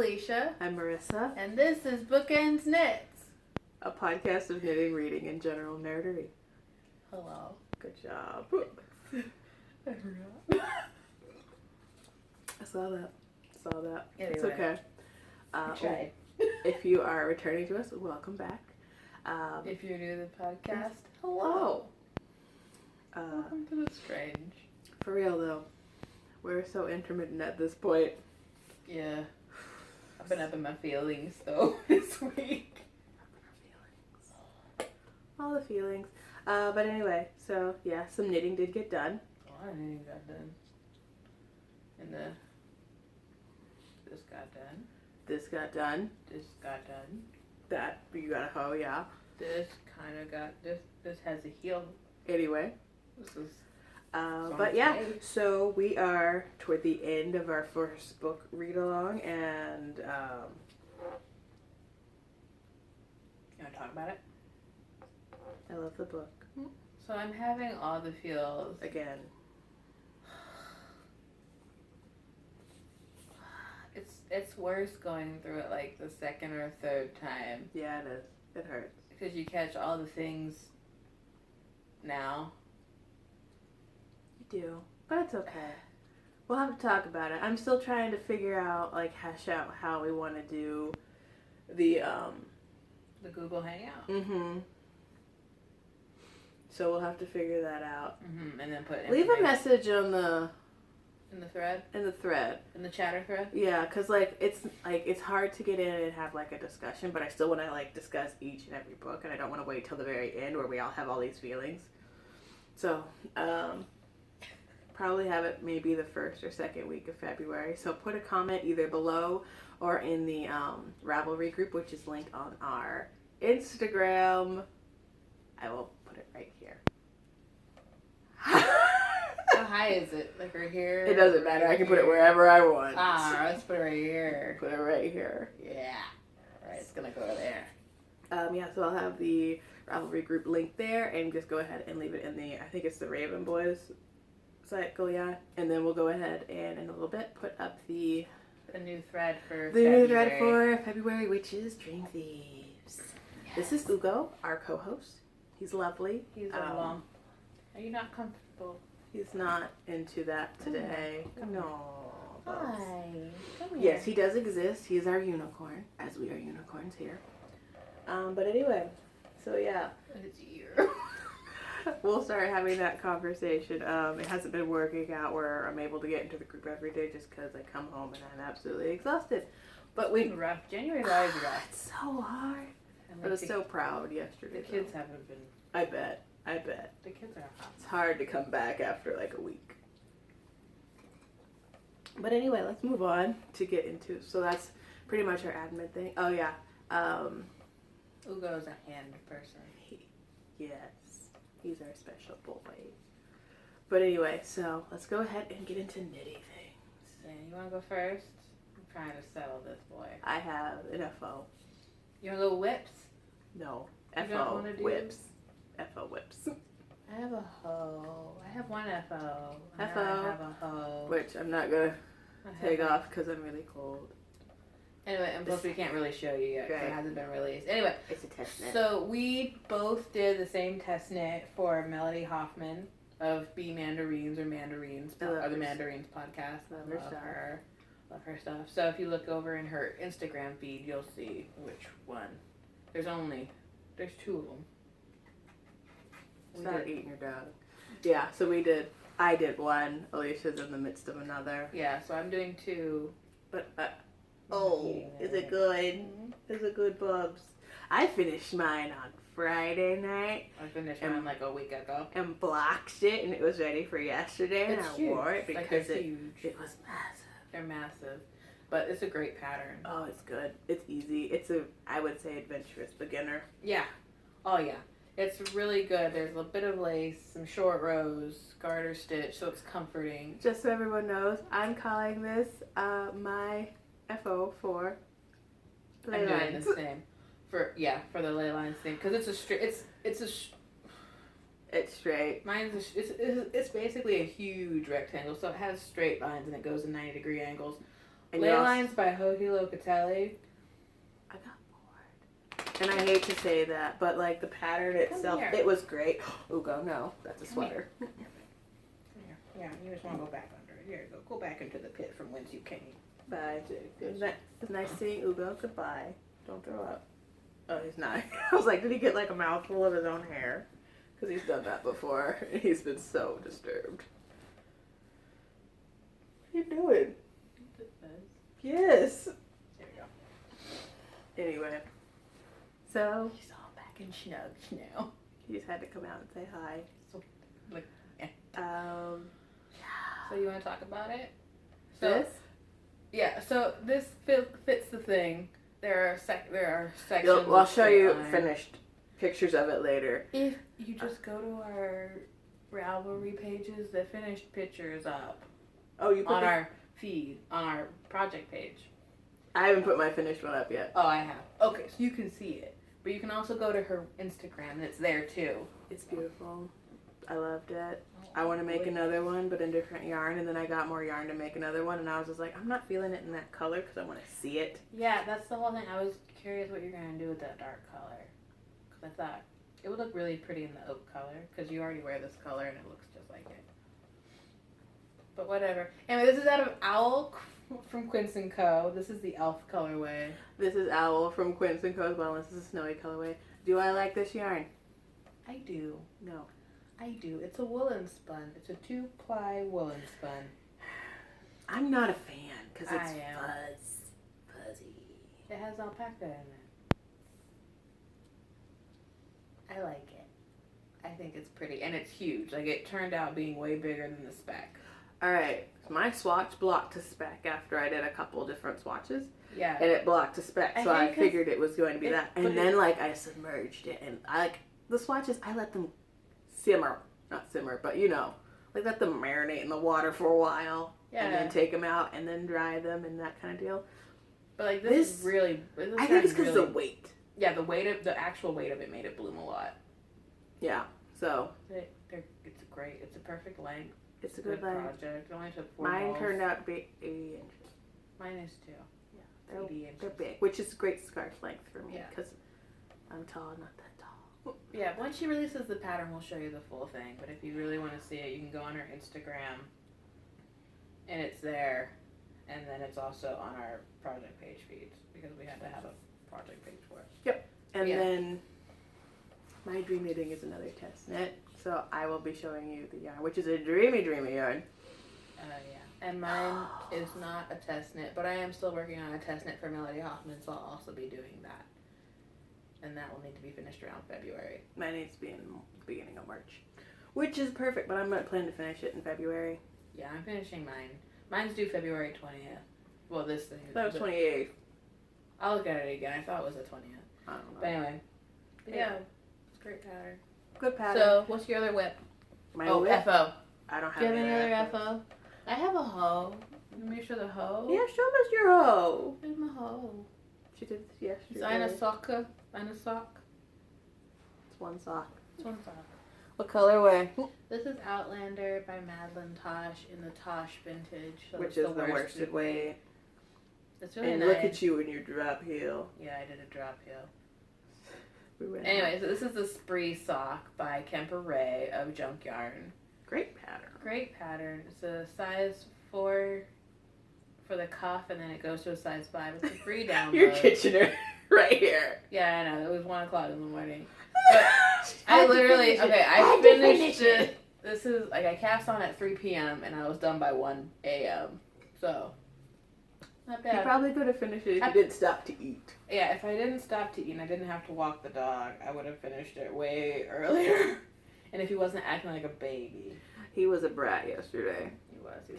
Alicia. I'm Marissa. And this is Bookends Knits. A podcast of knitting, reading, and general nerd-ery. Hello. Good job. I forgot. I saw that. Anyway. It's okay. I tried. If you are returning to us, welcome back. If you're new to the podcast, hello. Welcome to the strange. For real though, we're so intermittent at this point. Yeah. I've been up in my feelings though this week. All the feelings. But anyway, so yeah, some knitting did get done. A lot of knitting got done. This got done. This got done. This got done. That, you got a hoe, yeah. This kind of got, this has a heel. Anyway. This is... but yeah, so we are toward the end of our first book read along, and you want to talk about it? I love the book. So I'm having all the feels Again. It's worse going through it like the second or third time. Yeah, it is. It hurts. Because you catch all the things now. You do. But it's okay. We'll have to talk about it. I'm still trying to figure out, like, hash out how we want to do the Google Hangout. Mm-hmm. So we'll have to figure that out. Mm-hmm. And then leave a message on in the thread? In the thread. In the chatter thread? Yeah, because, it's hard to get in and have, like, a discussion, but I still want to, like, discuss each and every book, and I don't want to wait till the very end where we all have all these feelings. So, probably have it maybe the first or second week of February. So put a comment either below or in the Ravelry group, which is linked on our Instagram. I will put it right here. How high is it? Like right here? It doesn't matter. I can put it wherever I want. Let's put it right here. Put it right here. Yeah. Alright, it's gonna go there. Yeah, so I'll have the Ravelry group link there, and just go ahead and leave it in the, I think it's the Raven Boys cycle, yeah. And then we'll go ahead and in a little bit put up the new thread for February, which is Dream Thieves. Yes. This is Ugo, our co-host. He's lovely. He's long. Are you not comfortable? He's not into that today. No. Hi. Come here. Yes, he does exist. He is our unicorn, as we are unicorns here. But anyway, so yeah. It's you. We'll start having that conversation. It hasn't been working out where I'm able to get into the group every day just because I come home and I'm absolutely exhausted. But it's been rough. January was rough. It's so hard. I was so proud yesterday. The kids haven't been. I bet. The kids are hot. It's hard to come back after like a week. But anyway, let's move on to get into. So that's pretty much our admin thing. Oh yeah. Ugo's a hand person. Yes. He's our special boy. But anyway, so let's go ahead and get into knitting things. Yeah, you want to go first? I'm trying to settle this boy. I have an FO. You want to go whips? No. You don't wanna do whips. FO whips. I have a hoe. I have one FO. FO. I have a hoe. Which I'm not going to take off because I'm really cold. Anyway, and plus we can't really show you yet because it hasn't been released. Anyway, it's a test knit. So we both did the same test knit for Melody Hoffman of Be Mandarines or Mandarines or the Mandarines podcast. Love her. Love her stuff. So if you look over in her Instagram feed, you'll see which one. There's two of them. Start eating your dog. Yeah, so I did one. Alicia's in the midst of another. Yeah, so I'm doing two. But, is it good? Mm-hmm. Is it good, Bubs? I finished mine on Friday night. I finished mine like a week ago. And blocked it, and it was ready for yesterday. It's and huge. I wore it because huge. It was massive. They're massive. But it's a great pattern. Oh, it's good. It's easy. It's I would say, adventurous beginner. Yeah. Oh, yeah. It's really good. There's a bit of lace, some short rows, garter stitch, so it's comforting. Just so everyone knows, I'm calling this my FO for ley lines. I'm doing the same. For the ley lines thing. Because it's a straight, It's straight. Mine's it's basically a huge rectangle, so it has straight lines and it goes in 90-degree angles. And Ley Lines by Joji Locatelli. I got bored. And I hate to say that, but like the pattern itself, it was great. Ugo, no, that's a sweater. Come here. Yeah, you just want to go back under it. Here you go. Go back into the pit from whence you came. Bye. Nice seeing Ugo. Goodbye. Don't throw up. Oh, he's not. I was like, did he get like a mouthful of his own hair? Because he's done that before. He's been so disturbed. What are you doing? Yes. There we go. Anyway. So. He's all back in snugs now. He just had to come out and say hi. So, like, So you want to talk about it? This? Yeah, so this fits the thing. There are sections. I'll show you finished pictures of it later. If you just go to our Ravelry pages, the finished picture is up. Oh, you put on our feed, on our project page. I haven't put my finished one up yet. Oh, I have. Okay, so you can see it. But you can also go to her Instagram, and it's there too. It's beautiful. I loved it. I want to make another one, but in different yarn, and then I got more yarn to make another one, and I was just like, I'm not feeling it in that color because I want to see it. Yeah, that's the whole thing. I was curious what you're going to do with that dark color. Because I thought it would look really pretty in the oak color, because you already wear this color, and it looks just like it. But whatever. Anyway, this is out of Owl from Quince & Co. This is the elf colorway. This is Owl from Quince & Co. as well. This is a snowy colorway. Do I like this yarn? I do. No. I do. It's a woolen spun. It's a 2-ply woolen spun. I'm not a fan because it's fuzzy. It has alpaca in it. I like it. I think it's pretty. And it's huge. Like, it turned out being way bigger than the spec. Alright. My swatch blocked to spec after I did a couple different swatches. Yeah. And it blocked to spec. So I figured it was going to be that. And then, like, I submerged it. And I, like, the swatches, I let them not simmer, but you know, like let them marinate in the water for a while, and then take them out and then dry them and that kind of deal. But like this really, I think it's because of the weight. Yeah, the actual weight of it made it bloom a lot. Yeah, so it's great. It's a perfect length. It's a good length. Project. It only took 4 Mine balls. turned out to be 80 inches. Mine is too. Yeah, they're big, which is great scarf length for me because I'm tall, not that tall. Yeah, once she releases the pattern, we'll show you the full thing. But if you really want to see it, you can go on her Instagram, and it's there. And then it's also on our project page feeds, because we had to have a project page for it. Yep. And then my dream knitting is another test knit, so I will be showing you the yarn, which is a dreamy yarn. Yeah. And mine is not a test knit, but I am still working on a test knit for Melody Hoffman, so I'll also be doing that. And that will need to be finished around February. Mine needs to be in the beginning of March, which is perfect, but I'm going to plan to finish it in February. Yeah, I'm finishing mine. Mine's due February 20th. Well, this thing is... That was 28th. I'll look at it again. I thought it was the 20th. I don't know. But anyway. But yeah, it's a great pattern. Good pattern. So, what's your other whip? My whip? FO. I don't have Do you have any other FO. FO? I have a hoe. Let me show the hoe. Yeah, show us your hoe. Here's my hoe. She did this yesterday. It's eine Socke. Eine sock. It's one sock. It's one sock. What colorway? This is Outlander by Madeline Tosh in the Tosh vintage. So which is the worsted weight. It's really and nice. Look at you in your drop heel. Yeah, I did a drop heel. Anyway, so this is the Spree sock by Kemper Ray of Junk Yarn. Great pattern. Great pattern. It's a size 4 for the cuff, and then it goes to a size 5. It's a free download. Your Kitchener right here. Yeah, I know. It was 1 o'clock in the morning. But I literally, I finished it. This is, like, I cast on at 3 p.m. and I was done by 1 a.m. So, not bad. You probably could have finished it if you didn't stop to eat. Yeah, if I didn't stop to eat and I didn't have to walk the dog, I would have finished it way earlier. And if he wasn't acting like a baby. He was a brat yesterday.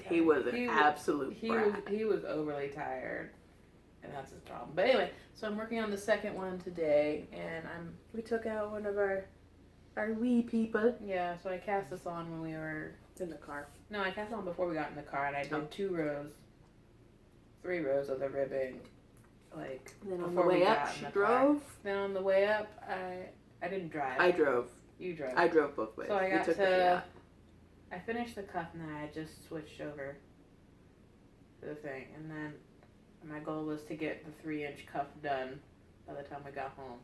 He was an absolute brat. He was overly tired. And that's his problem. But anyway, so I'm working on the second one today, and we took out one of our wee people. Yeah, so I cast this on when we were in the car. No, I cast it on before we got in the car, and I did 3 rows of the ribbing, like, and then on before the way up, she drove. Then on the way up, I didn't drive. I drove. You drove. I drove both ways. So I got I finished the cuff, and then I just switched over to the thing, and then And my goal was to get the 3-inch cuff done by the time we got home.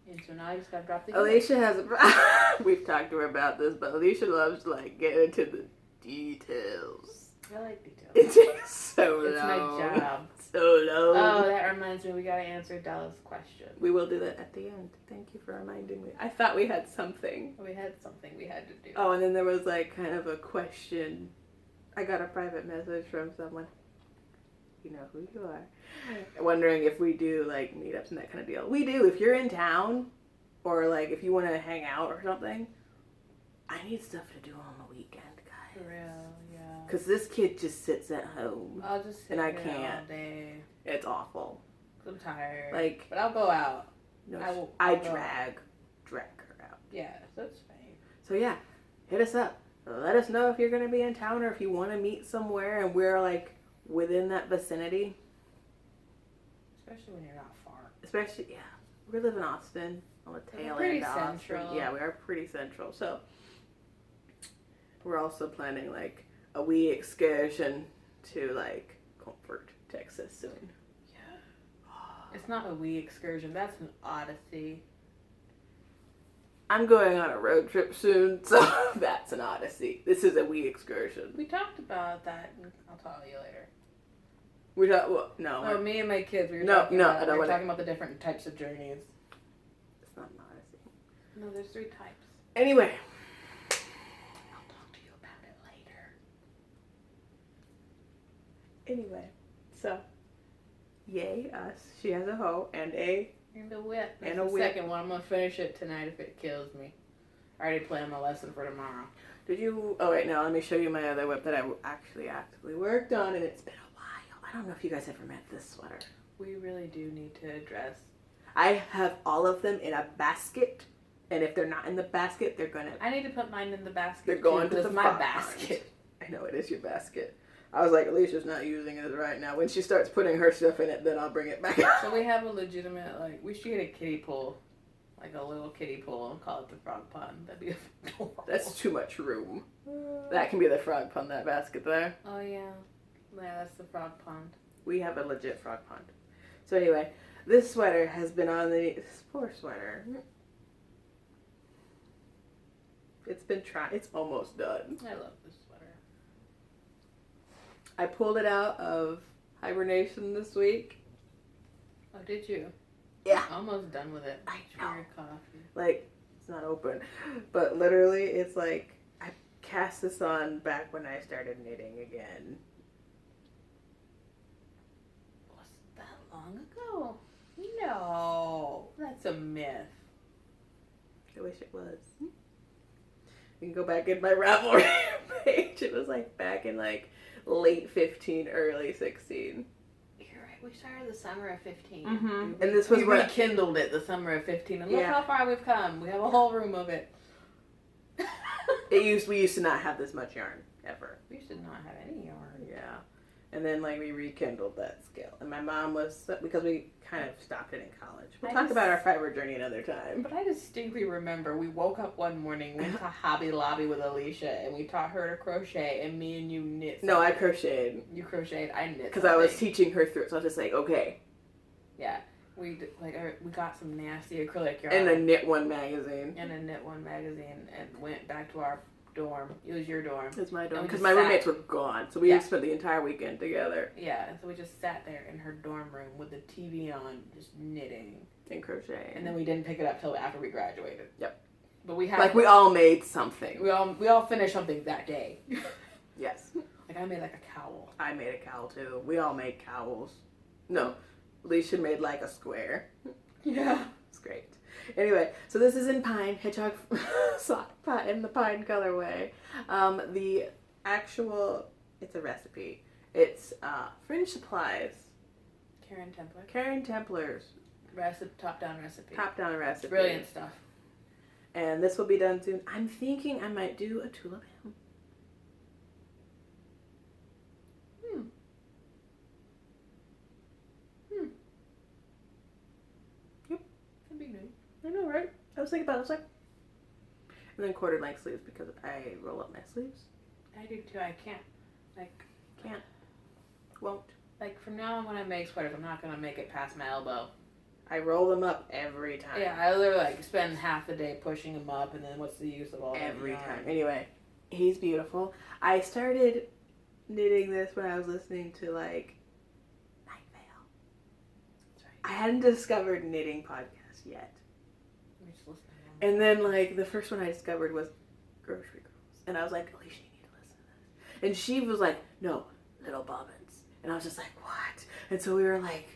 And so now I just got to drop the heel. Alicia has a... We've talked to her about this, but Alicia loves to, like, get into the details. I like details. It takes so long. It's my job. So long. Oh, that reminds me, we gotta answer Della's question. We will do that at the end. Thank you for reminding me. I thought we had something. We had something we had to do. Oh, and then there was like kind of a question. I got a private message from someone. You know who you are. Wondering if we do like meetups and that kind of deal. We do. If you're in town or like if you want to hang out or something, I need stuff to do on the weekend, guys. For real, yeah. Because this kid just sits at home. I'll just sit and I here can't. all day. It's awful. I'm tired. Like, but I'll go out. no, I'll drag her out. Yeah, that's fine. So yeah, hit us up. Let us know if you're going to be in town or if you want to meet somewhere and we're like within that vicinity. Especially when you're not far. Especially, yeah. We live in Austin on the tail end of Austin. Central. Yeah, we are pretty central. So we're also planning like a wee excursion to like Comfort, Texas soon. It's not a wee excursion. That's an odyssey. I'm going on a road trip soon, so that's an odyssey. This is a wee excursion. We talked about that. I'll tell you later. We thought, well, no. Oh, me and my kids. We were No, talking no, about, I don't we were wanna- talking about the different types of journeys. It's not an odyssey. No, there's 3 types. Anyway. I'll talk to you about it later. Anyway, so, yay us. She has a hoe and a... And a whip. That's And a the whip. second one. I'm going to finish it tonight if it kills me. I already planned my lesson for tomorrow. Did you... Oh, wait, no, let me show you my other whip that I actually actively worked on, and it's been a while. I don't know if you guys ever met this sweater. We really do need to address. I have all of them in a basket, and if they're not in the basket, they're gonna... I need to put mine in the basket. They're going too, to 'cause the my front basket. I know, it is your basket. I was like, Alicia's not using it right now. When she starts putting her stuff in it, then I'll bring it back out. So we have a legitimate, like, we should get a kiddie pool. Like a little kiddie pool and call it the frog pond. That'd be adorable. That's too much room. That can be the frog pond, that basket there. Oh, yeah. Yeah, that's the frog pond. We have a legit frog pond. So anyway, this sweater has been on the... This poor sweater. It's been trying... It's almost done. I love this sweater. I pulled it out of hibernation this week. Oh, did you? Yeah. Almost done with it. I For know. your coffee. Like, it's not open. But literally, it's like... I cast this on back when I started knitting again. Was that long ago? No. That's a myth. I wish it was. You can go back in my Ravelry page. It was like back in like late 15, early 16. You're right. We started the summer of 15. Mm-hmm. We- And this was we what... rekindled it the summer of 15. And look Yeah. how far we've come. We have a whole room of it. We used to not have this much yarn, ever. We should not have any yarn. Yeah. And then like we rekindled that skill. And my mom was... Because we kind of stopped it in college. We'll talk about our fiber journey another time. But I distinctly remember we woke up one morning, went to Hobby Lobby with Alicia, and we taught her to crochet, and me and you knit. No, I something. crocheted. You crocheted, I knit. Because I was something. teaching her through it. So I was just like, okay. Yeah, we got some nasty acrylic yarn. And a Knit One magazine. And a Knit One magazine, and went back to our dorm. It was your dorm. It was my dorm. And we Because just my sat- roommates were gone. So we Yeah. spent the entire weekend together. Yeah, and so we just sat there in her dorm room with the TV on, just knitting. And crocheting. And then we didn't pick it up till after we graduated. Yep. But we had Like we all made something. we all finished something that day. Yes. Like I made like a cowl. I made a cowl too. We all made cowls. No. Alicia made like a square. Yeah. It's great. Anyway, so this is in pine, hedgehog sock pine in the pine colorway. The actual, it's a recipe. It's Fringe Supplies. Karen Templar. Karen Templar's Top-down recipe. top-down recipe. Brilliant stuff. And this will be done soon. I'm thinking I might do a tulip hem. Yep. That'd be good. I know, right? I was thinking about it. I was like... And then quarter length sleeves because I roll up my sleeves. I do too. I can't. Like, Can't. Won't. Like, from now on when I make sweaters, I'm not going to make it past my elbow. I roll them up every time. Yeah, I literally, like, spend half the day pushing them up, and then what's the use of all that Every yarn? time. Anyway, he's beautiful. I started knitting this when I was listening to, like, Night Vale. That's right. I hadn't discovered knitting podcasts yet. Let me just listen to them. And then, like, the first one I discovered was Grocery Girls. And I was like, Alicia, you need to listen to this. And she was like, no, Little Bobbins. And I was just like, what? And so we were, like,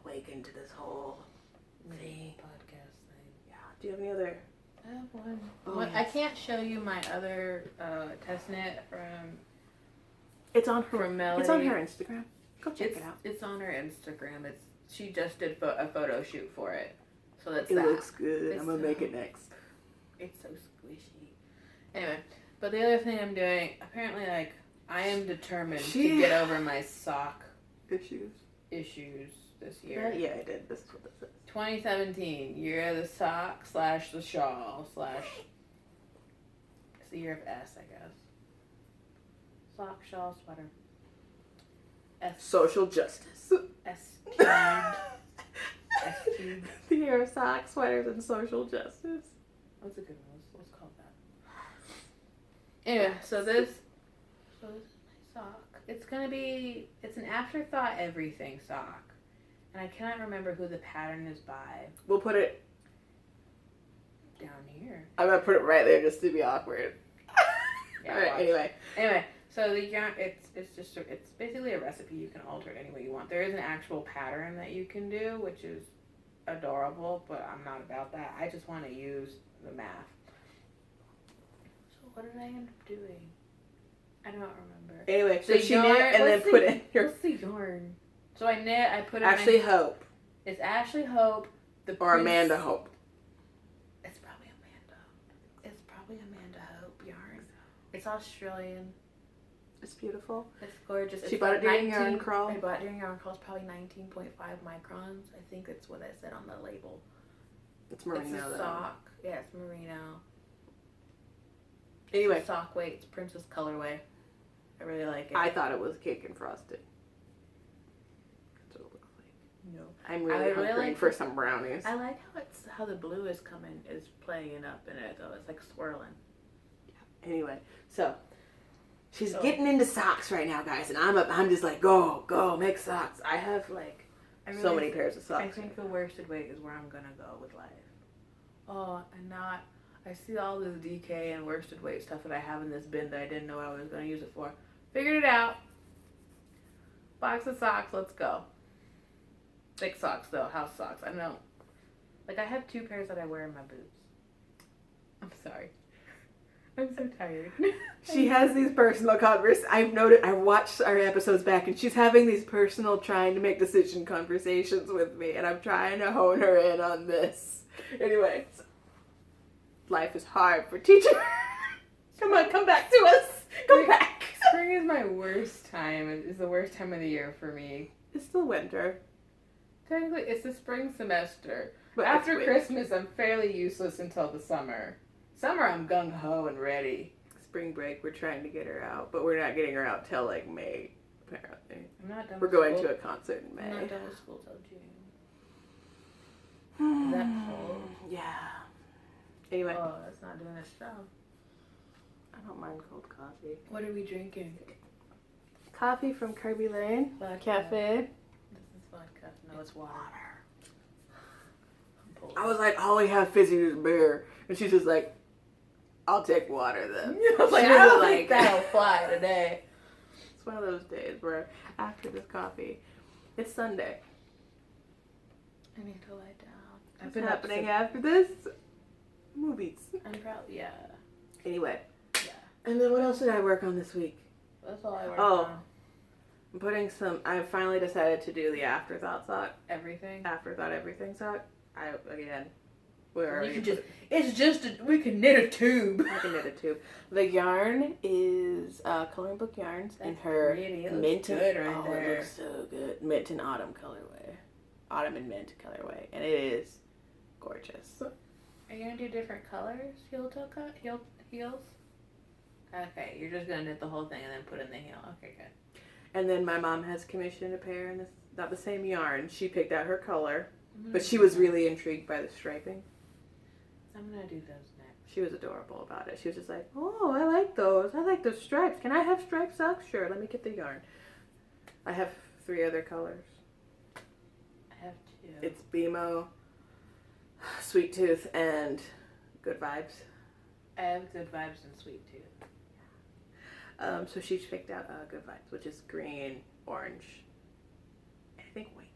awakened to this whole thing. Podcast thing. Yeah. Do you have any other? I have one. Oh, I can't show you my other test knit from It's on her. Melody. It's on her Instagram. Go check it out. It's on her Instagram. She just did a photo shoot for it. So that's It that. looks good. It's I'm gonna make it next. It's so squishy. Anyway, but the other thing I'm doing, apparently, like, I am determined to get over my sock issues this year. Yeah, I did. This is what this is. 2017, year of the sock / the shawl / it's the year of S, I guess. Sock, shawl, sweater. S. Social justice. S cubed. S cubed. The year of socks, sweaters, and social justice. What's a good one? Let's call that. Anyway, so this is my sock. It's an afterthought everything sock. And I cannot remember who the pattern is by. We'll put it Down here. I'm gonna put it right there just to be awkward. Yeah, Alright, watch. Anyway, so the yarn, it's basically a recipe. You can alter it any way you want. There is an actual pattern that you can do, which is adorable, but I'm not about that. I just want to use the math. So what did I end up doing? I don't remember. Anyway, so The she yarn- knit and then put in your What's the yarn? So I knit, I put it Ashley in. Hope It's Ashley Hope. or Amanda Hope. It's probably Amanda Hope yarn. It's Australian. It's beautiful. It's gorgeous. She It's bought like it during Yarn Crawl. I bought it during Yarn Crawl. It's probably 19.5 microns. I think that's what I said on the label. It's merino It's a though. sock. Yeah, it's merino. Anyway, It's a sock weight. It's Princess colorway. I really like it. I thought it was cake and frosted. That's what it looks like. No. I'm really really hungry like for some brownies. I like how the blue is playing it up in it though. It's like swirling. Anyway, so she's So- getting into socks right now, guys, and I'm just like, go, make socks. I have like so many pairs of socks. I think the worsted weight is where I'm gonna go with life. Oh, and not. I see all this DK and worsted weight stuff that I have in this bin that I didn't know what I was gonna use it for. Figured it out. Box of socks. Let's go. Thick socks though, house socks. I know. Like I have 2 pairs that I wear in my boots. I'm sorry. I'm so tired. She has these personal I've noted. I watched our episodes back, and she's having these personal, trying to make decision conversations with me, and I'm trying to hone her in on this. Anyway, life is hard for teachers. Come on, come back to us. Come back. Spring is my worst time. It's the worst time of the year for me. It's still winter. Technically, it's the spring semester. But After it's Christmas, I'm fairly useless until the summer. Summer, I'm gung-ho and ready. spring break, we're trying to get her out, but we're not getting her out till like May, apparently. I'm not done We're with going school. to a concert in May. I'm not done with school till June. Is that cold? Yeah. Anyway, Oh, that's not doing its job. I don't mind cold coffee. What are we drinking? Coffee from Kirby Lane Vodka. Cafe. This is vodka. No, it's water. I'm pulled. I was like, all we have fizzy is beer. And she's just like, I'll take water then. I was like, She I was don't like- think that'll fly today. It's one of those days where after this coffee, it's Sunday. I need to lie down. What's happening after this? Movies. I'm probably, yeah. Anyway. Yeah. And then what else did I work on this week? That's all I work Oh. on. I'm putting I finally decided to do the afterthought sock. Everything. Afterthought everything sock. We're already We can knit a tube. I can knit a tube. The yarn is Coloring Book Yarns in her pretty. It looks mint good right oh, there. it looks so good. Mint and autumn colorway. Autumn and mint colorway. And it is gorgeous. Are you gonna do different colors? Heels? Okay, you're just gonna knit the whole thing and then put in the heel. Okay, good. And then my mom has commissioned a pair, and it's not the same yarn. She picked out her color, but she was really intrigued by the striping. I'm gonna do those next. She was adorable about it. She was just like, "Oh, I like those. I like those stripes. Can I have striped socks? Sure. Let me get the yarn." I have 3 other colors. I have 2. It's BMO, Sweet Tooth, and Good Vibes. I have Good Vibes and Sweet Tooth. So she picked out Good Vibes, which is green, orange, and I think white,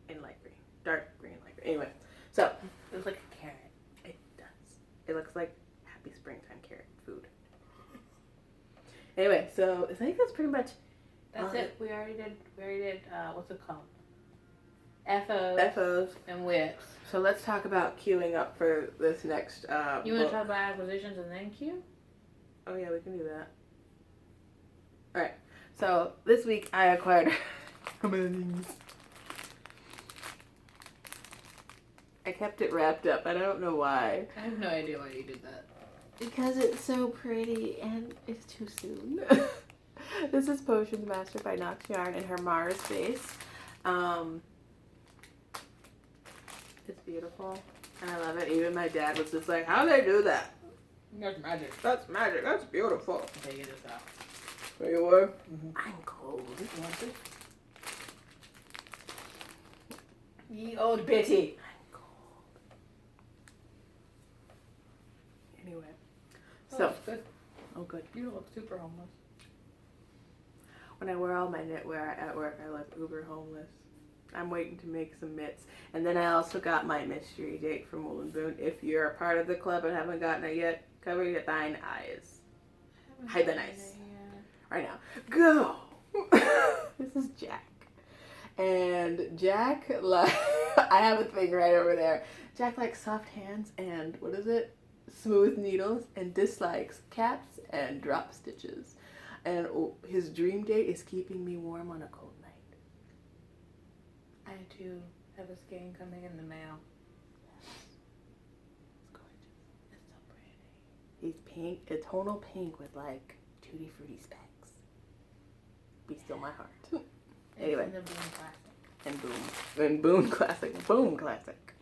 and light green. Dark green, light green. Anyway, so. It looks like a carrot. It does. It looks like happy springtime carrot food. Anyway, so I think that's pretty much. That's it. We already did, what's it called? FOs. And whips. So let's talk about queuing up for this next You want to talk about acquisitions and then queue? Oh yeah, we can do that. Alright, so this week I acquired how many things? I kept it wrapped up. I don't know why. I have no idea why you did that. Because it's so pretty and it's too soon. This is Potions Mastered by Knox Yarn in her Mars base. It's beautiful and I love it. Even my dad was just like, "How do they do that?" That's magic. That's magic. That's beautiful. Okay, get this out. Where you were? Mm-hmm. I'm cold. You want this? Ye old Betty. I'm cold. Anyway. Oh, So. that's good. Oh, good. You don't look super homeless. When I wear all my knitwear at work, I look uber homeless. I'm waiting to make some mitts. And then I also got my mystery date from Wool and Boone. If you're a part of the club and haven't gotten it yet, cover your thine eyes. Hide the eyes. Right now. Go! This is Jack. And Jack, I have a thing right over there. Jack likes soft hands and, what is it? Smooth needles, and dislikes caps and drop stitches. And his dream date is keeping me warm on a cold night. I too have a skein coming in the mail. It's gorgeous. It's so pretty. He's pink, a tonal pink with like tutti frutti specks. Be still my heart. Anyway. It's in the Boone Classic. And Boom. And Boone Classic. Boom Classic.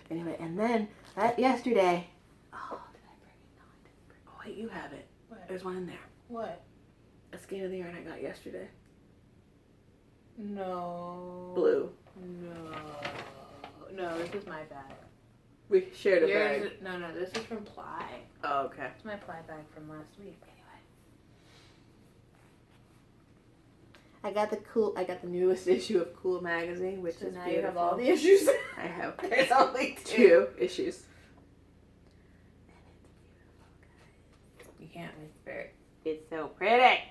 Anyway, and then yesterday. Oh, did I bring it? No, I didn't bring it. Oh, wait, you have it. What? There's one in there. What? A skein of the yarn I got yesterday. No. Blue. No, this is my bag. We shared a bag. No, this is from Ply. Oh, okay. It's my Ply bag from last week. I got the newest issue of Cool magazine, which So is now beautiful. you have all the issues. I have There's only 2 issues. You can't whisper. It's so pretty.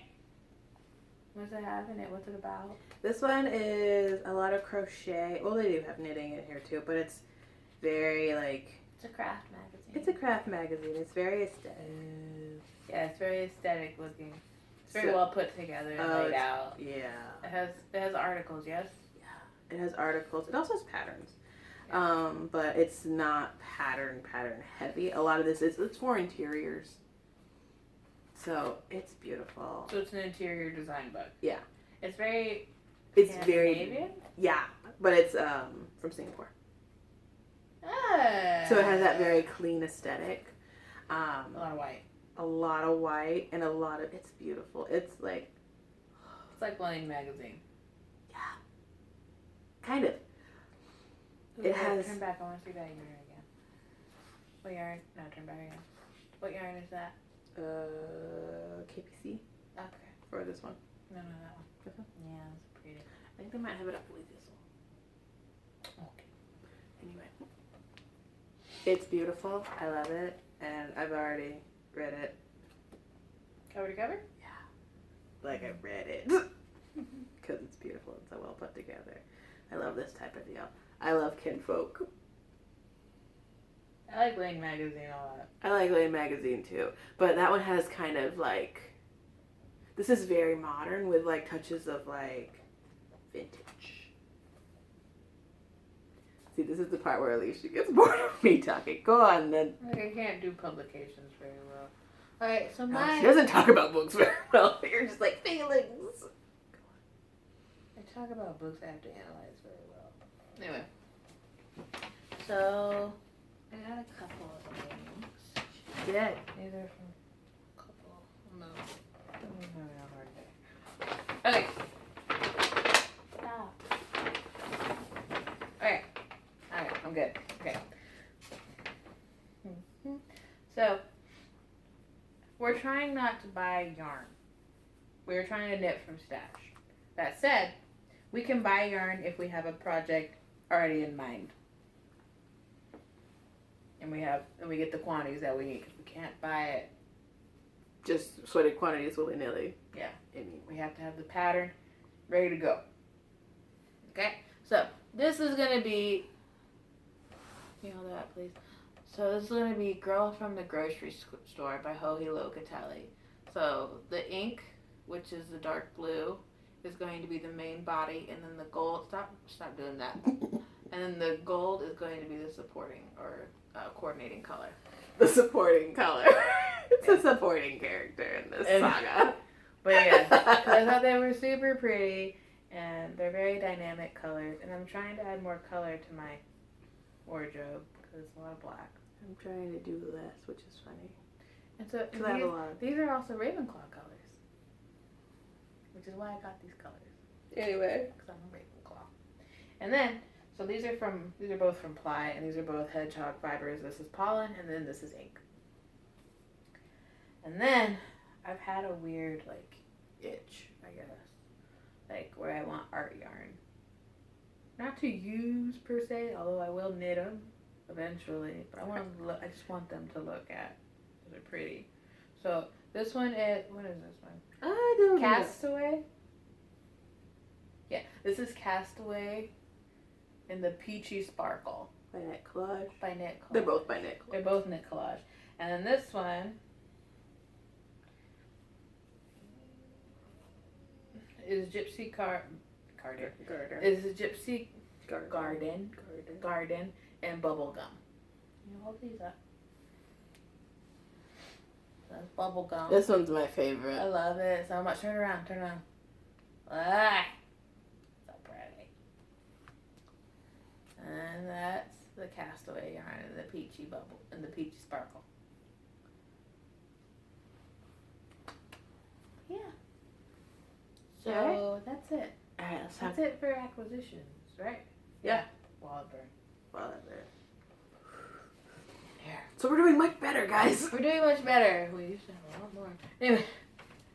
What's it have in it? What's it about? This one is a lot of crochet. Well, they do have knitting in here too, but it's very like. It's a craft magazine. It's a craft magazine. It's very aesthetic. Yeah, it's very aesthetic looking. It's very well put together and laid out. Yeah. It has articles, yes? Yeah. It has articles. It also has patterns. Yeah. But it's not pattern heavy. A lot of this it's for interiors. So it's beautiful. So it's an interior design book. Yeah. It's very very yeah, but it's from Singapore. Ah. So it has that very clean aesthetic. A lot of white. A lot of white and a lot of it's beautiful. It's like Lane magazine. Yeah. Kind of. It has Turn back. I want to see that yarn again. What yarn? No, turn back again. What yarn is that? KPC Okay. for this one. No, that one. This one? Yeah, that's pretty. I think they might have it up with this one. Okay. Anyway. It's beautiful. I love it. And I've already read it. Cover to cover? Yeah. Like I've read it. Because it's beautiful and so well put together. I love this type of deal. I love kinfolk. I like Lane magazine a lot. I like Lane magazine too. But that one has kind of like, this is very modern with like touches of like vintage. See, this is the part where Alicia gets bored of me talking. Go on then. I can't do publications very well. Alright, so She doesn't talk about books very well. You're just like, feelings. talk about books I have to analyze very well. Anyway. So, I got a couple of things. Yeah. These are from a couple. No. I'm having a hard day. Okay. Stop. Okay. Alright, I'm good. Okay. So, we're trying not to buy yarn. We're trying to knit from stash. That said, we can buy yarn if we have a project already in mind. And we get the quantities that we need. Because we can't buy it. Just sorted quantities willy-nilly. Yeah. We have to have the pattern ready to go. Okay? So, this is going to be... Can you hold that, please? So, this is going to be Girl from the Grocery Store by Joji Locatelli. So, the ink, which is the dark blue, is going to be the main body. And then the gold... Stop doing that. And then the gold is going to be the supporting or coordinating color. The supporting color. It's a supporting character in this saga. But yeah, I thought they were super pretty, and they're very dynamic colors. And I'm trying to add more color to my wardrobe because it's a lot of black. I'm trying to do less, which is funny. And so these are also Ravenclaw colors, which is why I got these colors. Anyway, because I'm a Ravenclaw. And then, so these are both from Ply, and these are both hedgehog fibers. This is pollen, and then this is ink. And then I've had a weird itch, I guess, where I want art yarn. Not to use per se, although I will knit them eventually. But I just want them to look at. They're pretty. So this one is, what is this one? I don't know. Castaway. Yeah, this is Castaway in the Peachy Sparkle. By Knit Collage. By Knit Collage. They're both by Knit Collage. They're both Knit Collage. And then this one is Gypsy Garden. Is a Gypsy Garden and Bubble Gum. You hold these up. That's Bubble Gum. This one's my favorite. I love it so much. Turn around. Ah, so pretty. And that's the Castaway yarn and the Peachy Bubble and the Peachy Sparkle. Yeah. So that's it. All right, That's it for acquisitions, right? Yeah. Wallet burn. There. So we're doing much better, guys. We're doing much better. We used to have a lot more. Anyway.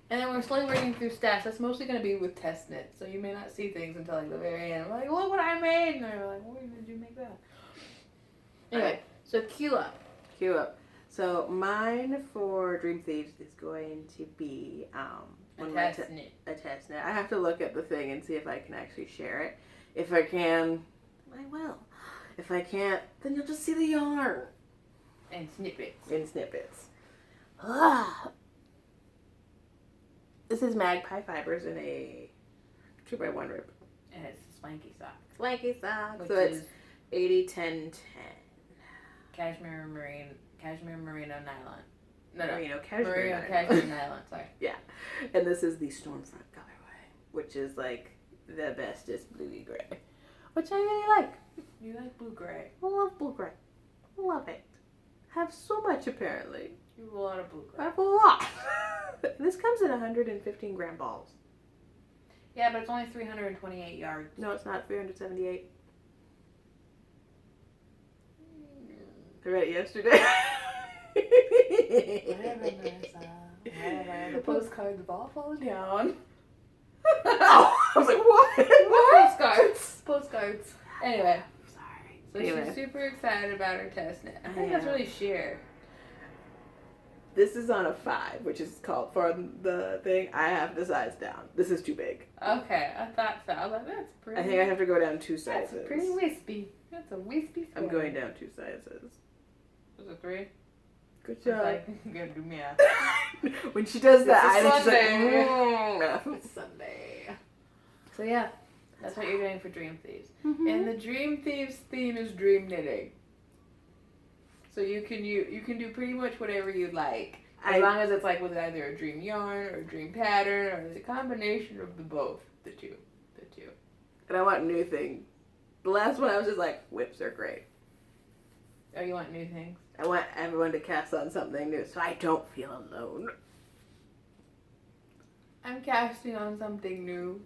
And then we're slowly working through stash. That's mostly going to be with test knits. So you may not see things until the very end. I'm like, look what I made. And they're like, where did you make that? Anyway, so queue up. So mine for Dream Thieves is going to be a test knit. I have to look at the thing and see if I can actually share it. If I can, I will. If I can't, then you'll just see the yarn. And snippets. This is Magpie Fibers in a 2x1 rib. And it's Swanky Sock. So it's 80-10-10. Cashmere Merino Nylon. Merino Cashmere Nylon, sorry. Yeah. And this is the Stormfront colorway, which is the bestest bluey gray, which I really like. You like blue gray? I love blue gray. Love it. Have so much apparently. You have a lot of blue gray. I have a lot. This comes in 115 gram balls. Yeah, but it's only 328 yards. No, it's not. 378. I read it yesterday. The postcards have all fallen down. Oh, I was like, what? Postcards. Anyway. Sorry. So she's super excited about her test knit. I think that's really sheer. This is on a 5, which is called for the thing. I have the size down. This is too big. Okay, I thought so. I was like, that's pretty. I think I have to go down 2 sizes. That's pretty wispy. That's a wispy square. I'm going down 2 sizes. Was it 3? Good job. Like, you gotta do math. When she does that, it's It's Sunday. So yeah, that's what you're doing for Dream Thieves. Mm-hmm. And the Dream Thieves theme is dream knitting. So you can do pretty much whatever you like, as long as it's with either a dream yarn or a dream pattern or the combination of the two. And I want new things. The last one I was just like, whips are great. Oh, you want new things? I want everyone to cast on something new so I don't feel alone. I'm casting on something new.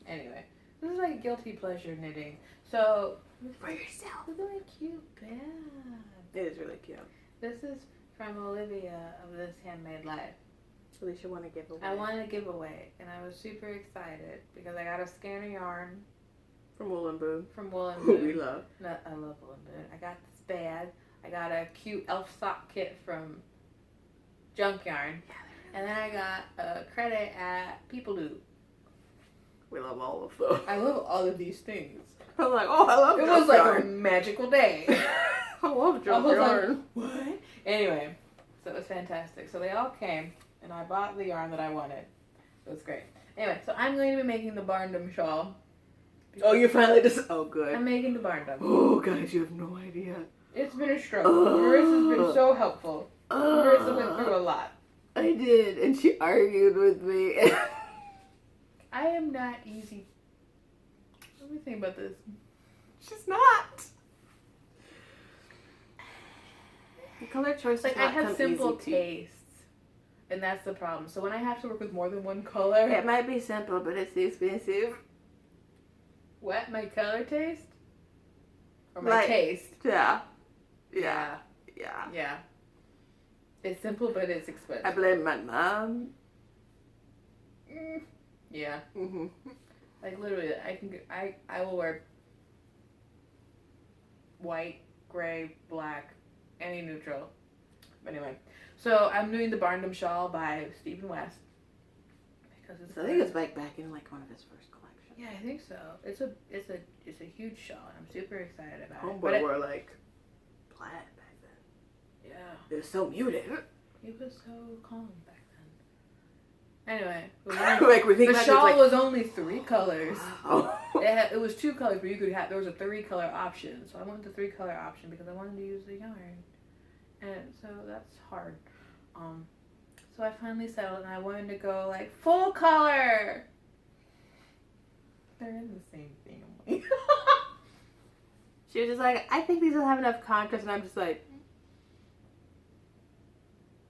Anyway, this is like guilty pleasure knitting. So, For yourself. look at my cute bag. It is really cute. This is from Olivia of This Handmade Life. Alicia want to give away. I wanted to give away, and I was super excited because I got a scanner yarn From Wool and Boone. from Wool and Who Boone. we love. No, I love Wool and Boone. I got this bag. I got a cute elf sock kit from Junk Yarn. And then I got a credit at People Do. We love all of those. I love all of these things. I was like, oh, I love It junk was like yarn. a magical day. I love I junk was yarn. like, what? Anyway, so it was fantastic. So they all came, and I bought the yarn that I wanted. It was great. Anyway, so I'm going to be making the Barndom shawl. Oh, you finally just... Oh, good. I'm making the Barndom. Oh, guys, you have no idea. It's been a struggle. Marissa's been so helpful. Marissa went through a lot. I did, and she argued with me. I am not easy. Let me think about this. She's not. The color choice Like, does I not have come simple easy to- tastes. And that's the problem. So when I have to work with more than one color... It might be simple, but it's expensive. What? My color taste? Or my Like- taste? Yeah. Yeah. Yeah. It's simple, but it's expensive. I blame my mom. Yeah. Mm-hmm. Like, literally, I will wear white, gray, black, any neutral. But anyway, so I'm doing the Barndom shawl by Stephen West because it's. I think it's back in like one of his first collections. Yeah, I think so. It's a huge shawl, and I'm super excited about it. Homeboy But wore like plaid back then. yeah, It was so muted. he was so calm back then. Anyway, Like we think the back, shawl it's like, was only 3 colors. wow. It was 2 colors, but you could have. There was a 3-color option, so I went with the 3-color option because I wanted to use the yarn, and so that's hard. So I finally settled, and I wanted to go like full color. They're in the same family. She was just like, I think these will have enough contrast, and I'm just like,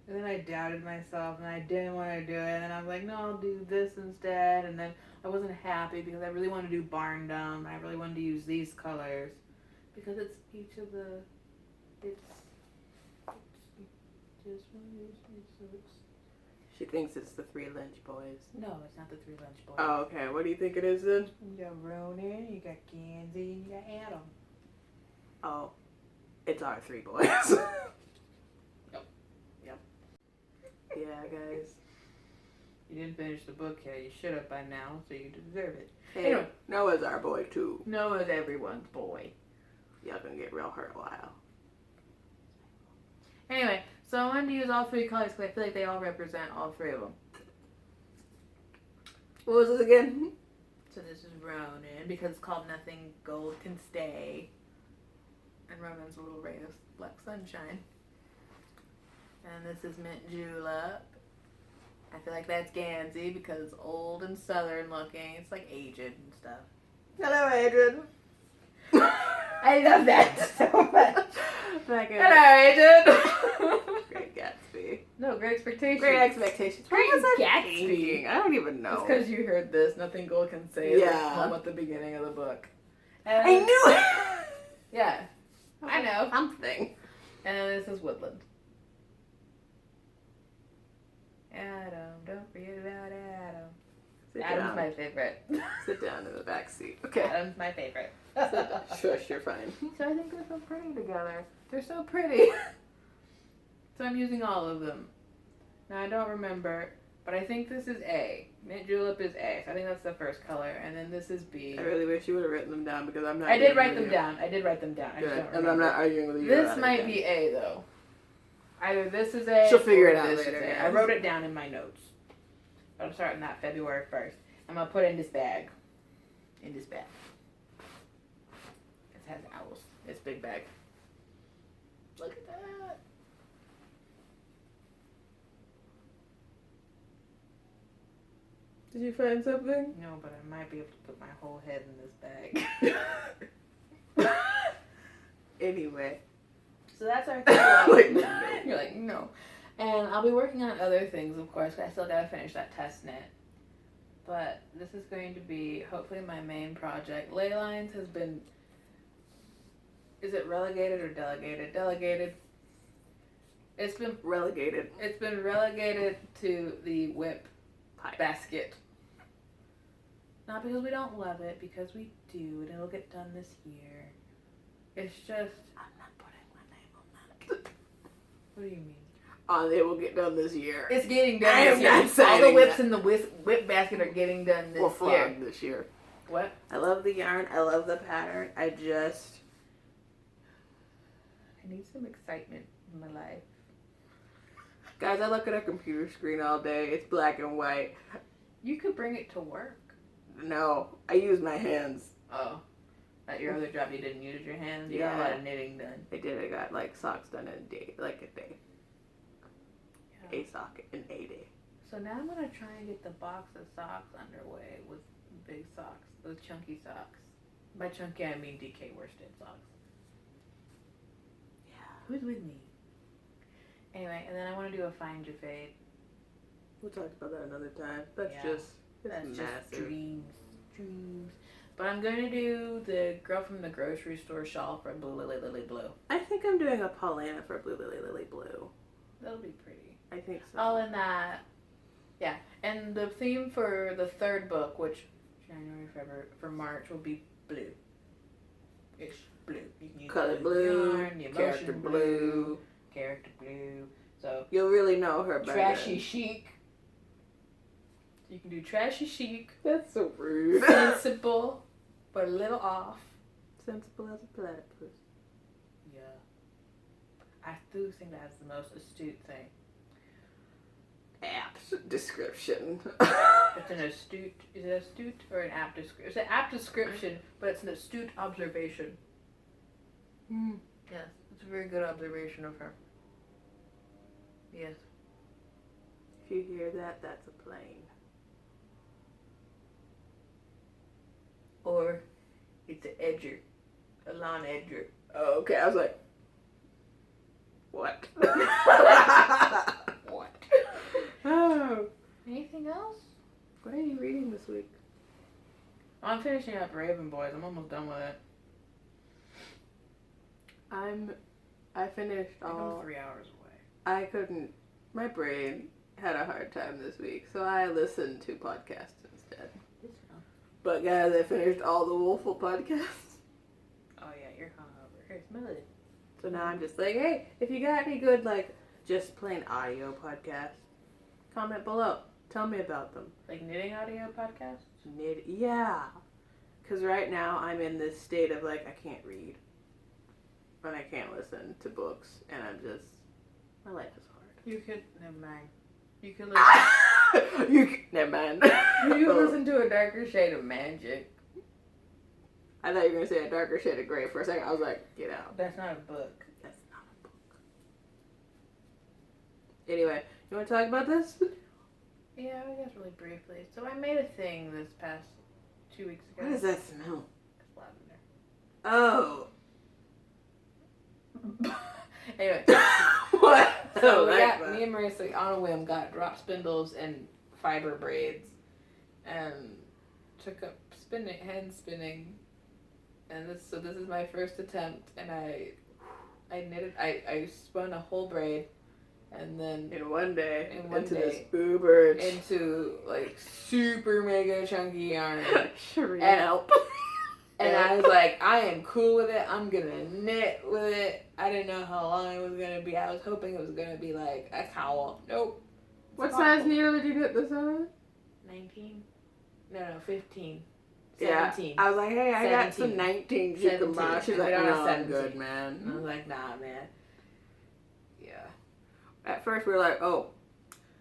And then I doubted myself, and I didn't want to do it, and I was like, no, I'll do this instead. And then I wasn't happy because I really wanted to do Barndom. I really wanted to use these colors because it's each of the. It's just one of these. So it's. she thinks it's the 3 Lynch boys. No, it's not the 3 Lunch Boys. Oh, okay. What do you think it is then? You got Ronan, you got Gansey, and you got Adam. Oh, it's our 3 boys. Yep. Yeah, guys. You didn't finish the book yet. You should have by now, so you deserve it. Hey, Anyway. Noah's our boy too. Noah's everyone's boy. Y'all gonna get real hurt a while. Anyway, so I wanted to use all 3 colors because I feel like they all represent all 3 of them. What was this again? So this is Ronan because it's called Nothing Gold Can Stay. And Ronan's a little ray of black sunshine. And this is Mint Julep. I feel like that's Gansey because it's old and southern looking. It's like aged and stuff. Hello, Adrian. I love that so much. Like a Hello, Agent. Great Gatsby. No, Great Expectations. Great Expectations. Great What was I Gatsby. thinking? I don't even know. It's because you heard this. Nothing Gold Can Say. It's like Yeah. home at the beginning of the book. And I knew it. Yeah, I know. Something. And then this is Woodland. Adam, don't forget about Adam. Sit Adam's down. my favorite. Sit down in the back seat. Okay. Adam's my favorite. Shush, you're fine. So I think they're so pretty together. They're so pretty. So I'm using all of them. Now I don't remember, but I think this is A. Mint Julep is A. So I think that's the first color, and then this is B. I really wish you would have written them down because I'm not. I did arguing write with them you. down. I did write them down. I just Good. don't And remember. I'm not arguing with you. This about it might again. be A though. Either this is A. She'll figure or it out this is later, A. guys. I wrote it down in my notes. But I'm starting that February 1st. I'm gonna put it in this bag. In this bag. It has owls. It's a big bag. Look at that. Did you find something? No, but I might be able to put my whole head in this bag. Anyway. So that's our Like, no. You're like, no. And I'll be working on other things, of course. I still gotta finish that test knit. But this is going to be, hopefully, my main project. Ley lines has been, is it relegated or delegated? Delegated. It's been Relegated. It's been relegated to the whip basket. Not because we don't love it, because we do, and it'll get done this year. It's just... I'm not putting my name on that. What do you mean? It will get done this year. It's getting done I this am year. not saying All the whips that. in the whip basket are getting done this year. This year. What? I love the yarn. I love the pattern. I need some excitement in my life. Guys, I look at a computer screen all day. It's black and white. You could bring it to work. No, I use my hands. Oh. At your other job, you didn't use your hands? You got a lot of knitting done. I did. I got, socks done in a day. A day. Yeah. A sock in a day. So now I'm going to try and get the box of socks underway with big socks. Those chunky socks. By chunky, I mean DK worsted socks. Yeah. Who's with me? Anyway, and then I want to do a fine fade. We'll talk about that another time. That's That's massive. just dreams. But I'm going to do the Girl from the Grocery Store shawl for Blue Lily Lily Blue. I think I'm doing a Paulina for Blue Lily Lily Blue. That'll be pretty. I think so. Oh, and that. Yeah. And the theme for the third book, which January, February, for March, will be blue. Ish. Blue. You can use Color blue, yarn, the character emotion blue. Character blue. So, You'll really know her better. trashy chic. You can do trashy chic. That's so rude. Sensible, but a little off. Sensible as a platypus. Yeah. I do think that's the most astute thing. Apt description. It's an astute, is it astute or an apt description? It's an apt description, but it's an astute observation. Yes, it's a very good observation of her. Yes. If you hear that, that's a plane. Or it's an edger, a lawn edger. Oh, okay. I was like, what? What? Oh. Anything else? What are you reading this week? I'm finishing up Raven Boys. I'm almost done with it. I finished I'm all. 3 hours away. I couldn't. My brain had a hard time this week, so I listened to podcasts instead. But guys, I finished all the Wolful podcasts. Oh yeah, you're hungover. Here, smell it. So now I'm just like, hey, if you got any good, just plain audio podcasts, comment below. Tell me about them. Like knitting audio podcasts? Yeah. Because right now I'm in this state of, I can't read. And I can't listen to books. And my life is hard. You could, never mind. You could listen. Never mind. You could listen to A Darker Shade of Magic. I thought you were going to say A Darker Shade of Grey for a second. I was like, get out. That's not a book. That's not a book. Anyway, you want to talk about this? Yeah, I guess really briefly. So I made a thing this past 2 weeks ago. What does that smell? It's lavender. Oh. Anyway. What? So me and Marissa, on a whim, got drop spindles and fiber braids and took up hand spinning. And this is my first attempt, and I knitted, I spun a whole braid, and then in one day, into this boober, into super mega chunky yarn. Help. And I was like, I am cool with it. I'm gonna knit with it. I didn't know how long it was gonna be. I was hoping it was gonna be like a cowl. Nope. What size needle did you knit this on? 19? No, 15. Yeah, 17. I was like, hey, I got 17. some 19s you can buy. She's like, no, I'm good, man. And I was like, nah, man. Yeah. At first we were like, oh,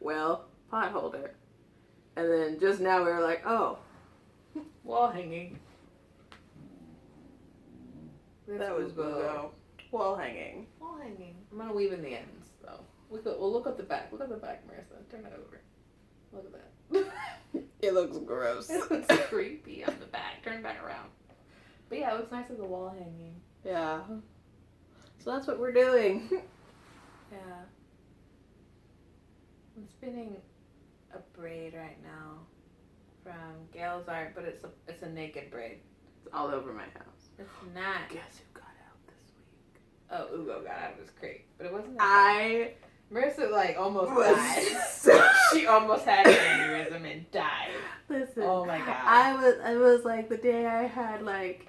well, pot holder. And then just now we were like, oh. Wall hanging. That was go. Wall hanging. Wall hanging. I'm gonna weave in the ends, though. We'll look at the back. Look at the back, Marissa. Turn it over. Look at that. It looks gross. It looks creepy on the back. Turn back around. But yeah, it looks nice as a wall hanging. Yeah. So that's what we're doing. Yeah. I'm spinning a braid right now from Gail's art, but it's a naked braid. It's all over my house. It's not. Guess who got out this week? Oh, Ugo got out of his crate, but it wasn't that bad. Marissa like almost died. She almost had an aneurysm and died. Listen. Oh my god. I was like the day I had like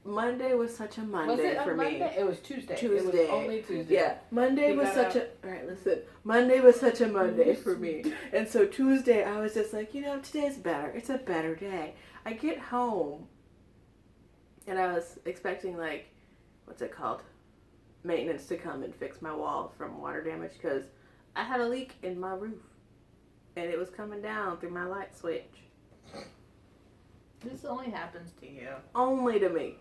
Monday was such a Monday for me. It was Tuesday. Tuesday. It was only Tuesday. Yeah. Monday was such a alright, listen. Monday was such a Monday for me. And so Tuesday I was just like, today's better. It's a better day. I get home and I was expecting like, what's it called? Maintenance to come and fix my wall from water damage because I had a leak in my roof and it was coming down through my light switch. This only happens to you. Only to me.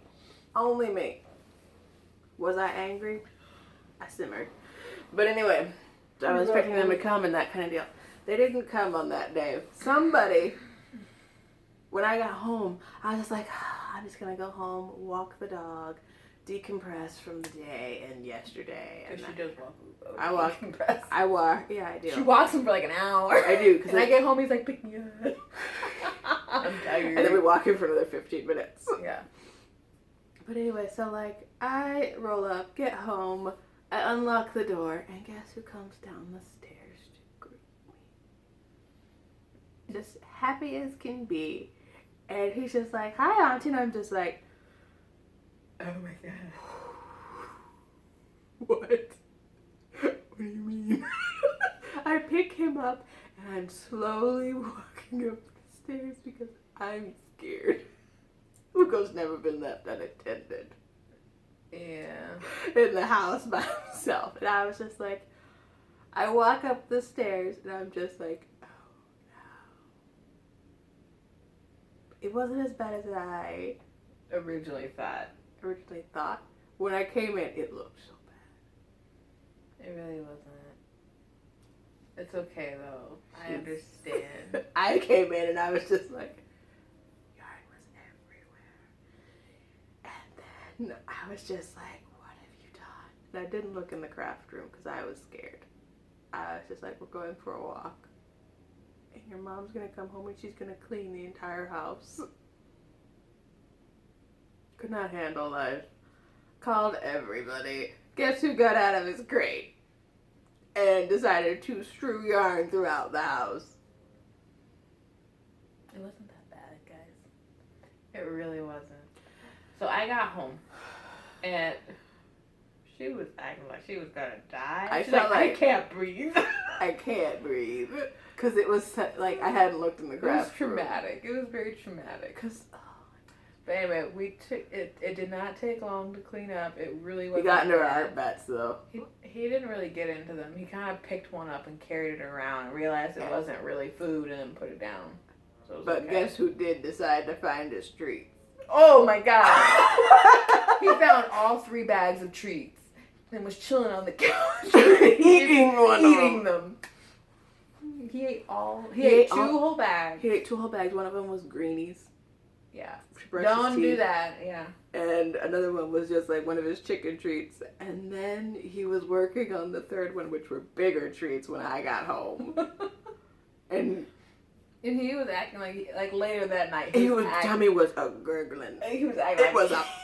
Only me. Was I angry? I simmered. But anyway, I was expecting them to come and that kind of deal. They didn't come on that day. Somebody, when I got home, I was just like, I'm just going to go home, walk the dog, decompress from the day and yesterday. And she does walk. I walk. Yeah, I do. She walks him for like an hour. I do. Cause I get home, he's like, pick me up. I'm tired. And then we walk him for another 15 minutes. Yeah. But anyway, so like, I roll up, get home, I unlock the door, and guess who comes down the stairs to greet me? Just happy as can be. And he's just like, hi, Auntie. And I'm just like, oh my god. What? What do you mean? I pick him up, and I'm slowly walking up the stairs because I'm scared. Ugo's never been left unattended. Yeah. In the house by himself. And I was just like, I walk up the stairs and I'm just like, oh no. It wasn't as bad as I originally thought. When I came in, it looked so bad. It really wasn't. It's okay though. I understand. I came in and I was just like, and I was just like, what have you done? And I didn't look in the craft room because I was scared. I was just like, we're going for a walk. And your mom's going to come home and she's going to clean the entire house. Could not handle life. Called everybody. Guess who got out of his crate? And decided to strew yarn throughout the house. It wasn't that bad, guys. It really wasn't. So I got home, and she was acting like she was gonna die. I felt like I can't breathe. I can't breathe. Because it was like, I hadn't looked in the craft room. It was traumatic. It was very traumatic. Cause, but anyway, we took it. It did not take long to clean up. It really wasn't. We got into our art bats though. He didn't really get into them. He kind of picked one up and carried it around and realized it wasn't really food and then put it down. So it was okay. Guess who did decide to find his treats? Oh my god. He found all 3 bags of treats and was chilling on the couch. eating them. He ate two whole bags. He ate 2 whole bags. One of them was greenies. Yeah. Don't do that. Yeah. And another one was just like one of his chicken treats. And then he was working on the 3rd one, which were bigger treats when I got home. And he was acting like later that night. His tummy was gurgling. He was acting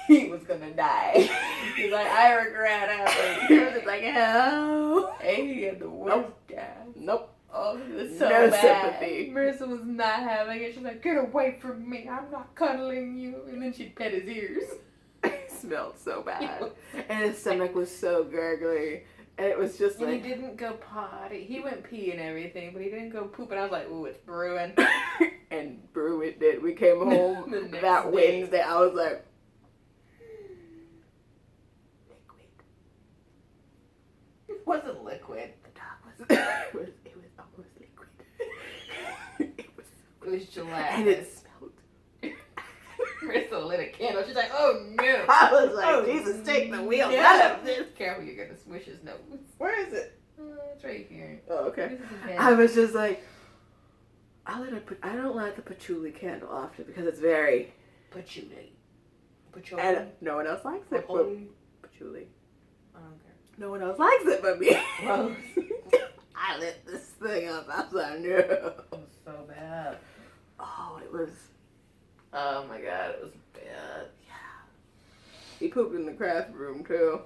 he was gonna die. He's like, I regret everything. He was just like, hell. And he had the worst gas. Nope. Oh, it was so no bad. Sympathy. Marissa was not having it. She's like, get away from me. I'm not cuddling you. And then she'd pet his ears. It smelled so bad. And his stomach was so gurgly. And it was just and he didn't go potty. He went pee and everything, but he didn't go poop. And I was like, ooh, it's brewing. And brew it did. We came home that Wednesday. I was like, liquid. It wasn't liquid. The dog was. It was almost liquid. It was gelatinous. And it smelled. Marissa lit a candle. She's like, oh no. I was like, Jesus, take the wheel out of this. Careful, you're going to swish his nose. Where is it? It's right here. Oh, okay. I was just like, I don't light the patchouli candle often because it's very Patchouli. and no one else likes it. But patchouli. I don't care. No one else likes it but me. Gross. I lit this thing up. I was like, no. It was so bad. Oh, it was. Oh my god, it was bad. Yeah. He pooped in the craft room too.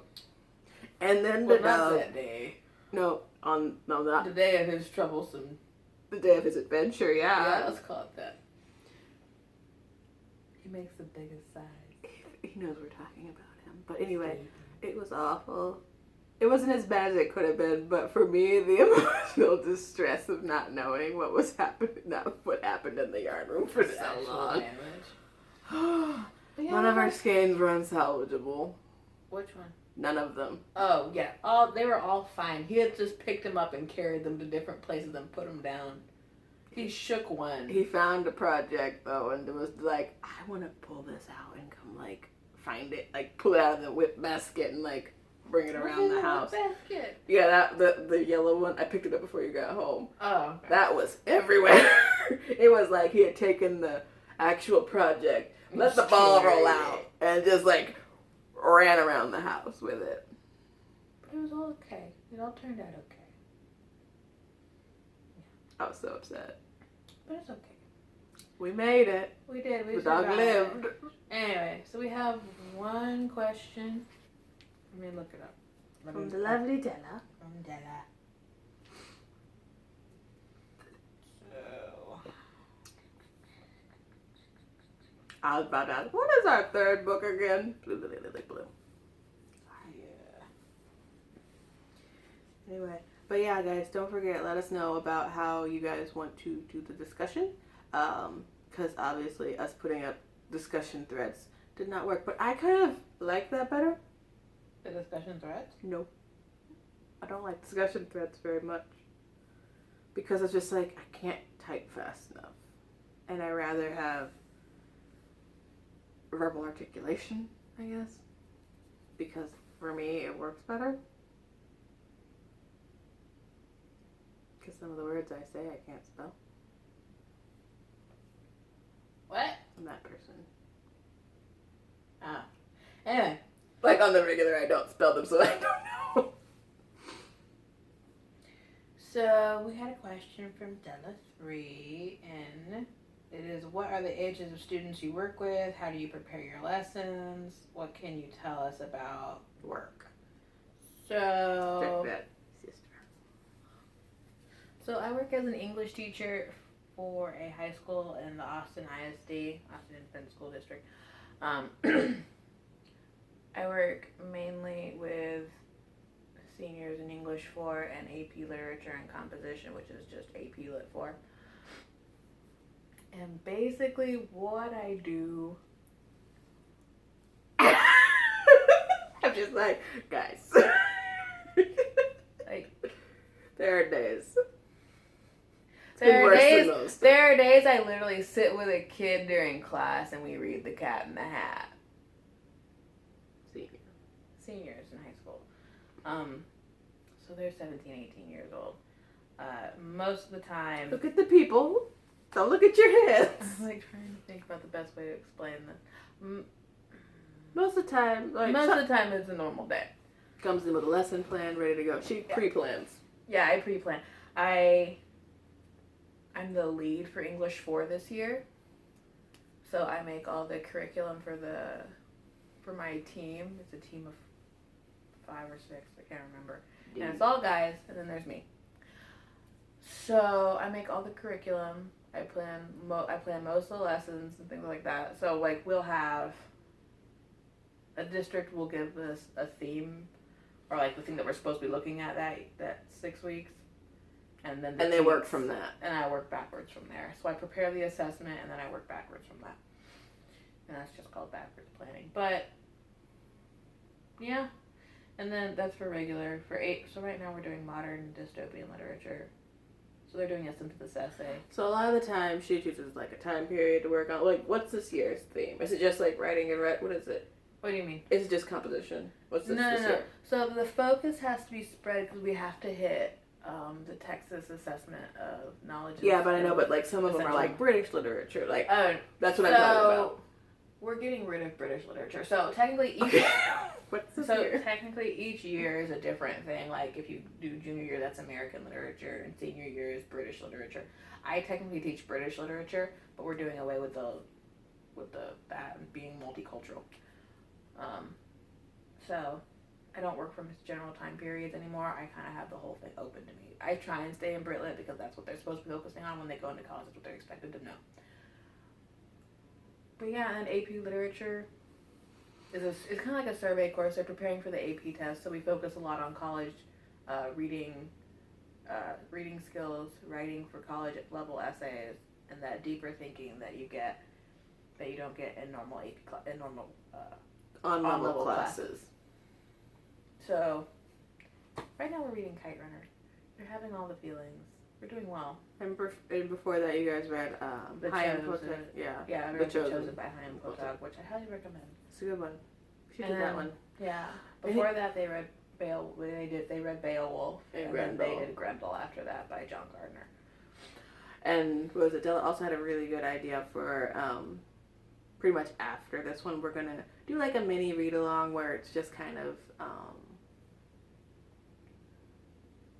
And then Well, not that day. No, not The day of his troublesome. the day of his adventure. Yeah, let's call it that. He makes the biggest size. He knows we're talking about him. But anyway, it was awful. It wasn't as bad as it could have been, but for me, the emotional distress of not knowing what was happening, not what happened in the yarn room for so long. None of our skeins were unsalvageable. Which one? None of them. Oh, yeah. They were all fine. He had just picked them up and carried them to different places and put them down. He shook one. He found a project, though, and it was like, I want to pull this out and come, like, find it. Like, pull it out of the whip basket and, like, bring it around the house. Basket? Yeah, the yellow one. I picked it up before you got home. Oh, okay. That was everywhere. It was like he had taken the actual project, let the ball roll out, and just, like, ran around the house with it. But it was all okay. It all turned out okay. I was so upset. But it's okay. We made it. We did. We The dog survived. lived. Anyway, so we have one question. Let me look it up. From the lovely Della. From Della. So. I was about to ask, what is our third book again? Blue. Yeah. Anyway, but yeah, guys, don't forget, let us know about how you guys want to do the discussion. Because obviously us putting up discussion threads did not work. But I kind of like that better. The discussion threads? No. I don't like discussion threads very much. Because it's just like, I can't type fast enough. And I rather have verbal articulation, I guess. Because for me, it works better. Because some of the words I say, I can't spell. What? I'm that person. Oh. Anyway. Like on the regular, I don't spell them, so I don't know. So we had a question from Della3, and it is, what are the ages of students you work with? How do you prepare your lessons? What can you tell us about work? So, so I work as an English teacher for a high school in the Austin ISD, Austin Independent School District. I work mainly with seniors in English 4 and AP Literature and Composition, which is just AP Lit 4. And basically what I do... I'm just like, guys. like, there are days. There are days I literally sit with a kid during class and we read The Cat in the Hat. Seniors in high school. So they're 17, 18 years old. Most of the time... Look at the people. Don't look at your heads. I'm like trying to think about the best way to explain this. Most of the time, it's a normal day. Comes in with a lesson plan, ready to go. She pre-plans. Yeah, I pre-plan. I'm the lead for English 4 this year. So I make all the curriculum for my team. It's a team of 5 or 6, I can't remember. And it's all guys, and then there's me. So I make all the curriculum. I plan most of the lessons and things like that. So like we'll have a district will give us a theme, or like the thing that we're supposed to be looking at that 6 weeks, and then they work from that. And I work backwards from there. So I prepare the assessment, and then I work backwards from that. And that's just called backwards planning. But yeah. And then that's for regular. So right now we're doing modern dystopian literature. So they're doing a synthesis essay. So a lot of the time she chooses like a time period to work on. Like, what's this year's theme? Is it just like writing and what is it? What do you mean? Is it just composition? What's this year? So the focus has to be spread because we have to hit the Texas Assessment of Knowledge. Yeah, but I know, but like some of them are like British literature. Like that's what I'm talking about. We're getting rid of British literature. So technically technically each year is a different thing. Like if you do junior year, that's American literature, and senior year is British literature. I technically teach British literature, but we're doing away with that being multicultural. So I don't work from general time periods anymore. I kind of have the whole thing open to me. I try and stay in Brit-Lit because that's what they're supposed to be focusing on when they go into college. That's what they're expected to know. But yeah, and AP literature it's kind of like a survey course. They're preparing for the AP test, so we focus a lot on college reading skills, writing for college level essays, and that deeper thinking that you don't get in normal on-level classes. So right now we're reading Kite Runner. We're having all the feelings. We're doing well. And before that, you guys read The Chosen. Yeah, I read The Chosen by Chaim Potag, which I highly recommend. It's a good one. You should do that one. Yeah. Before that, they read Beowulf, and then they did Grendel after that by John Gardner. And Della also had a really good idea for pretty much after this one, we're gonna do like a mini read along where it's just kind of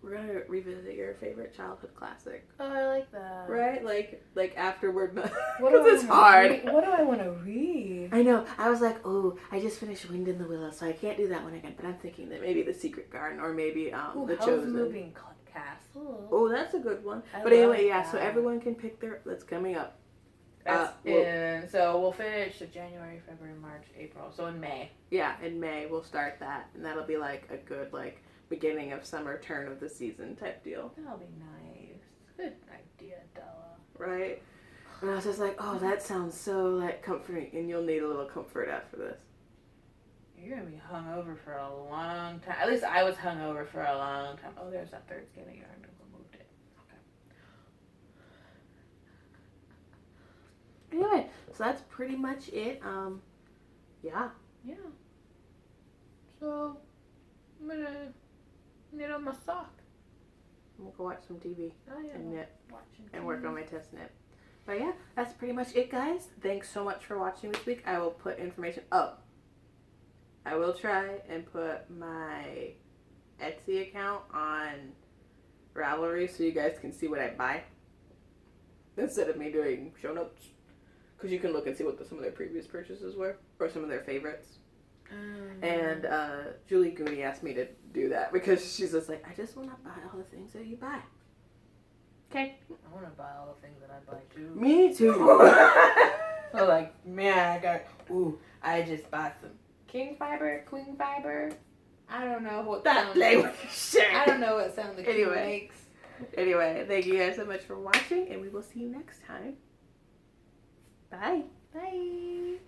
we're gonna revisit your favorite childhood classic. Oh, I like that. Right? Like afterward, because it's hard. What do I want to read? I know. I was like, oh, I just finished Wind in the Willows, so I can't do that one again. But I'm thinking that maybe The Secret Garden or maybe The Chosen. Moving Castle. Oh, that's a good one. But anyway, yeah. So everyone can pick that's coming up. So we'll finish January, February, March, April. So in May. Yeah, in May we'll start that, and that'll be like a good beginning of summer, turn of the season type deal. That'll be nice. Good idea, Della. Right? And I was just like, oh, that sounds so comforting, and you'll need a little comfort after this. You're gonna be hungover for a long time. At least I was hungover for a long time. Oh, there's that third skein of yarn. I moved it. Okay. Anyway, so that's pretty much it. Yeah. Yeah. So I'm gonna knit on my sock. We'll go watch some TV and knit and TV. work on my test knit. But yeah, that's pretty much it, guys. Thanks so much for watching this week. I will put information up. I will try and put my Etsy account on Ravelry so you guys can see what I buy instead of me doing show notes. Because you can look and see what some of their previous purchases were or some of their favorites. And Julie Gooney asked me to do that because she's just like, I just want to buy all the things that you buy. Okay. I want to buy all the things that I buy too. Me too. So man, I just bought some king fiber, queen fiber. I don't know what that language shit. I don't know what sound the king makes. Anyway, thank you guys so much for watching, and we will see you next time. Bye. Bye.